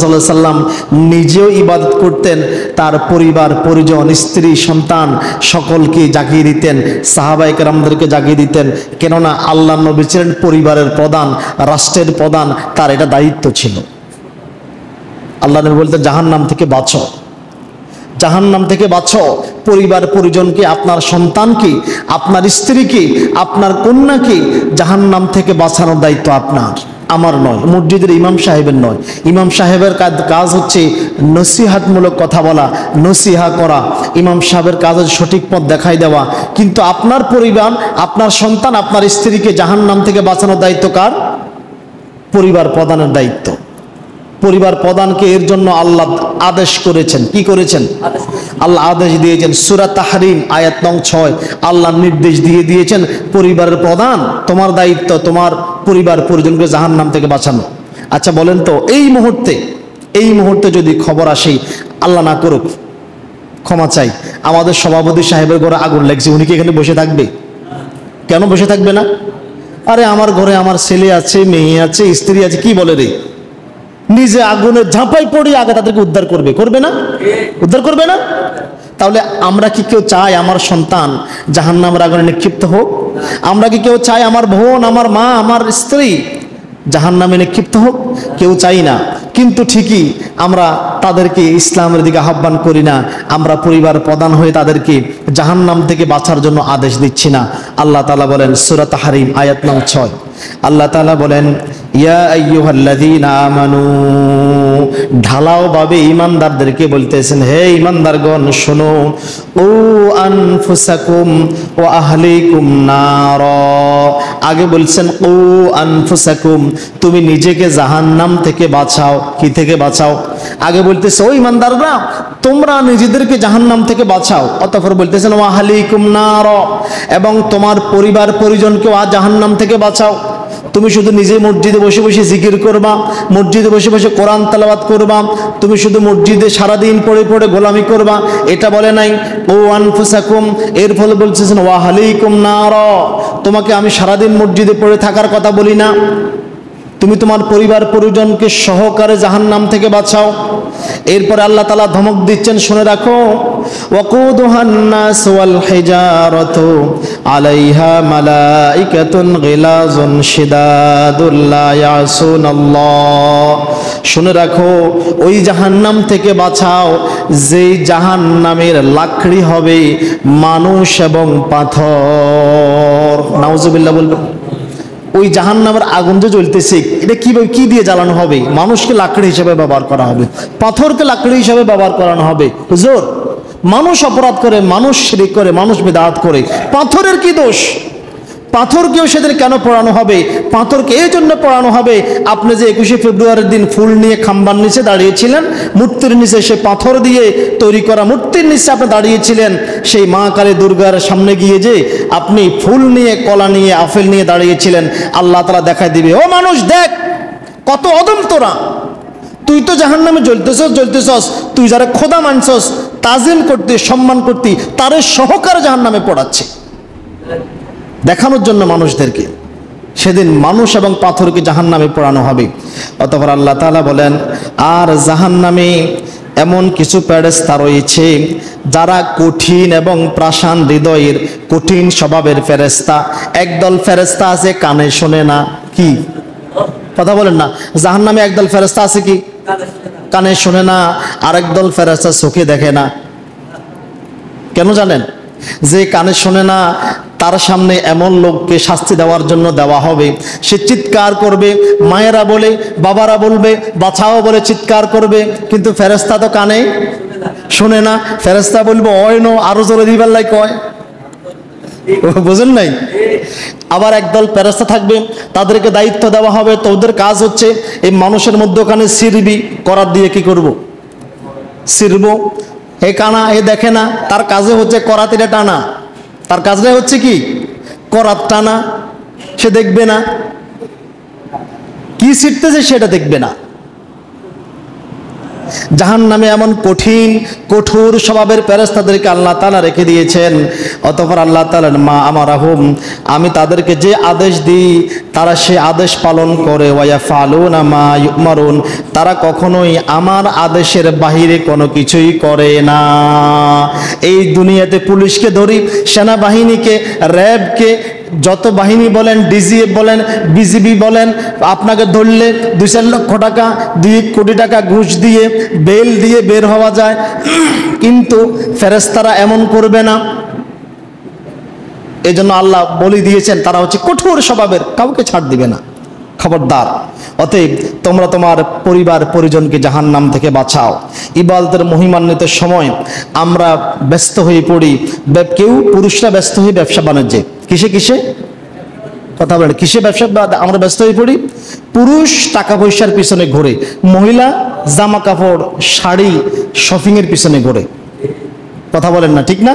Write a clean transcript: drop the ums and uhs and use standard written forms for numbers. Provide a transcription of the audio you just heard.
সাল্লাল্লাহু আলাইহি সাল্লাম নিজেও ইবাদত করতেন, তার পরিবার পরিজন স্ত্রী সন্তান সকলকে জাগিয়ে দিতেন, সাহাবায়ে কেরামদেরকে জাগিয়ে দিতেন। কেননা আল্লাহর নবী ছিলেন পরিবারের প্রধান, রাষ্ট্রের প্রধান, তার এটা দায়িত্ব ছিল। আল্লাহ নবী বলতেন জাহান্নাম থেকে বাঁচো, জাহান্নাম থেকে বাঁচো। পরিবার পরিজনকে, আপনার সন্তানকে, আপনার স্ত্রীকে, আপনার কন্যাকে জাহান্নাম থেকে বাঁচানোর দায়িত্ব আপনার, আমার নয়, মসজিদের ইমাম সাহেবের নয়। ইমাম সাহেবের কাজ হচ্ছে নসিহাতমূলক কথা বলা, নসিহা করা। ইমাম সাহেবের কাজ হচ্ছে সঠিক পথ দেখাই দেওয়া। কিন্তু আপনার পরিবার, আপনার সন্তান, আপনার স্ত্রীকে জাহান্নাম থেকে বাঁচানোর দায়িত্ব কার? পরিবার প্রধানের দায়িত্ব। পরিবার প্রধানকে এর জন্য আল্লাহ আদেশ করেছেন। কি করেছেন? আল্লাহ আদেশ দিয়েছেন। সূরা তাহরিম আয়াত নং 6 আল্লাহ নির্দেশ দিয়েছেন, পরিবারের প্রধান তোমার দায়িত্ব তোমার পরিবার পরিজনকে জাহান্নাম থেকে বাঁচানো। আচ্ছা বলেন তো, এই মুহূর্তে যদি খবর আসে, আল্লাহ না করুক, ক্ষমা চাই, আমাদের সভাপতি সাহেবের ঘরে আগুন লাগছে, উনি কি এখানে বসে থাকবে? কেন বসে থাকবে না? আরে আমার ঘরে আমার ছেলে আছে, মেয়ে আছে, স্ত্রী আছে, কি বলে রে, নিজে আগুনে ঝাঁপাই পড়ে আগে তাদেরকে উদ্ধার করবে, করবে না? উদ্ধার করবে না? তাহলে আমরা কি কেউ চাই আমার সন্তান জাহান্নামের আগুনে নিক্ষিপ্ত হোক? আমরা কি কেউ চাই আমার বোন, আমার মা, আমার স্ত্রী জাহান্নামে নিক্ষিপ্ত হোক? কেউ চাই না। কিন্তু ঠিকই আমরা তাদেরকে ইসলামের দিকে আহ্বান করি না, আমরা পরিবার প্রধান হয়ে তাদেরকে জাহান্নাম থেকে বাঁচার জন্য আদেশ দিচ্ছি না। আল্লাহ তাআলা বলেন সূরা তাহরিম আয়াত নং 6, আল্লাহ তাআলা বলেন ইয়া আইয়ুহাল্লাযীনা আমানু, ঢালাও ভাবে ঈমানদারদেরকে বলতেছেন, হে ঈমানদারগণ শোনো, ও আনফুসাকুম ওয়া আহলিকুম নার। আগে বলছেন ও আনফুসাকুম, তুমি নিজেকে জাহান্নাম থেকে বাঁচাও। কি থেকে বাঁচাও? আগে বলতেছে ও ঈমানদাররা তোমরা নিজেদেরকে জাহান্নাম থেকে বাঁচাও, অতঃপর বলতেছেন ওয়া আহলিকুম নার, এবং তোমার পরিবার পরিজনকেও জাহান্নাম থেকে বাঁচাও। তুমি শুধু নিজে মসজিদে বসে বসে জিকির করবা, মসজিদে বসে বসে কোরআন তেলাওয়াত করবা, তুমি শুধু মসজিদে সারাদিন পড়ে পড়ে গোলামি করবা, এটা বলে নাই। ও আনফুসাকুম, এর ফলে বলতেছেন ওয়া আহলিকুম নার, তোমাকে আমি সারাদিন মসজিদে পড়ে থাকার কথা বলি না, তুমি তোমার পরিবার পরিজনকে সহকারে জাহান্নাম থেকে বাঁচাও। এরপরে আল্লাহ তাআলা ধমক দিচ্ছেন, শুনে রাখো, ওয়াকুদুহান নাস ওয়াল হিজারাতু আলাইহা মালাইকাতুন গিলাজুন শিদাদুল লা ইয়াসুনাল্লাহ। শুনে রাখো, ওই জাহান্নাম থেকে বাঁচাও যেই জাহান্নামের লাকড়ি হবে মানুষ এবং পাথর। নাউজুবিল্লাহ বলবেন। ওই জাহান্নামের আগুন যে জ্বলতেছে, এটা কিভাবে, কি দিয়ে জ্বালানো হবে? মানুষকে লাকড়ি হিসেবে ব্যবহার করা হবে, পাথরকে লাকড়ি হিসেবে ব্যবহার করানো হবে। হুজুর, মানুষ অপরাধ করে, মানুষ শিরক করে, মানুষ বিদআত করে, পাথরের কি দোষ? পাথরকেও সেদিন কেন পড়ানো হবে? পাথরকে এই জন্য পড়ানো হবে, আপনি যে 21শে ফেব্রুয়ারির দিন ফুল নিয়ে খাম্বার নিচে দাঁড়িয়েছিলেন, মূর্তির নিচে, সে পাথর দিয়ে তৈরি করা মূর্তির নিচে আপনি দাঁড়িয়েছিলেন, সেই মা কালী দুর্গার সামনে গিয়ে যে আপনি ফুল নিয়ে, কলা নিয়ে, আপেল নিয়ে দাঁড়িয়েছিলেন, আল্লাহ তাআলা দেখাই দিবে, ও মানুষ দেখ কত অদম তোরা, তুই তো জাহান্নামে জ্বলতেছস, তুই যারা খোদা মানছস, তাজিম করতে, সম্মান করতে, তারে সহকারে জাহান্নামে পড়াচ্ছে দেখানোর জন্য মানুষদেরকে। সেদিন মানুষ এবং পাথরকে জাহান্নামে পোড়ানো হবে। অতঃপর আল্লাহ তাআলা বলেন, আর জাহান্নামে এমন কিছু ফেরেশতা রয়েছে যারা কঠিন এবং প্রাসান হৃদয়ের, কঠিন স্বভাবের ফেরেশতা। একদল ফেরেশতা আছে কানে শোনে না। কি কথা বলেন না? জাহান্নামে একদল ফেরেশতা আছে কি কানে শোনে না, আরেক দল ফেরেশতা চোখে দেখে না। কেন জানেন? যে কানে শোনে না তার সামনে এমন লোককে শাস্তি দেওয়ার জন্য দেওয়া হবে, সে চিৎকার করবে, মায়েরা বলে, বাবারা বলবে, বাঁচাও বলে চিৎকার করবে, কিন্তু ফেরেশতা তো কানে শোনে না। ফেরেশতা বলবো অয় নো, আরো জোরে দিবার লাই কয়, বুঝেন নাই? আবার একদল ফেরেশতা থাকবে, তাদেরকে দায়িত্ব দেওয়া হবে, তো ওদের কাজ হচ্ছে এই মানুষের মধ্যখানে সিরবি, করাত দিয়ে কি করব? সিরবো। হে কানা, হে দেখে না, তার কাজে হচ্ছে করাতিটা টানা, তার কাজটাই হচ্ছে কি করাত টানা। সে দেখবে না কি ছিটতেছে, সেটা দেখবে না। জাহান্নামে এমন কঠিন কঠোর স্বভাবের ফেরেশতাদেরকে আল্লাহ তাআলা রেখে দিয়েছেন। অতঃপর আল্লাহ তাআলা মা আমারাহুম, আমি তাদেরকে যে আদেশ দিই তারা সে আদেশ পালন করে, ওয়ায়াফালুনা মা ইউমারুন, তারা কখনোই আমার আদেশের বাহিরে কোনো কিছুই করে না। এই দুনিয়াতে পুলিশকে ধরি, সেনাবাহিনীকে, র্যাবকে, যত বাহিনী বলেন, ডিজিএফ বলেন, বিজিবি বলেন, আপনাকে ধরলে 2-4 লক্ষ টাকা, 2 কোটি টাকা ঘুষ দিয়ে বেল দিয়ে বের হওয়া যায়, কিন্তু ফেরেশতারা এমন করবে না। এই জন্য আল্লাহ বলে দিয়েছেন তারা হচ্ছে কঠোর স্বভাবের, কাউকে ছাড় দিবে না, খবরদার। অতএব তোমরা তোমার পরিবার পরিজনকে জাহান্নাম থেকে বাঁচাও। ইবাদতের মহিমান্বিত সময় আমরা ব্যস্ত হয়ে পড়ি, কেউ পুরুষরা ব্যস্ত হয়ে ব্যবসা বাণিজ্যে, কিসে কিসে কথা বলেন, কিসে ব্যবসা আমরা ব্যস্ত হয়ে পড়ি? পুরুষ টাকা পয়সার পিছনে ঘোরে, মহিলা জামা কাপড় শাড়ি শপিংয়ের পিছনে ঘোরে, কথা বলেন না, ঠিক না?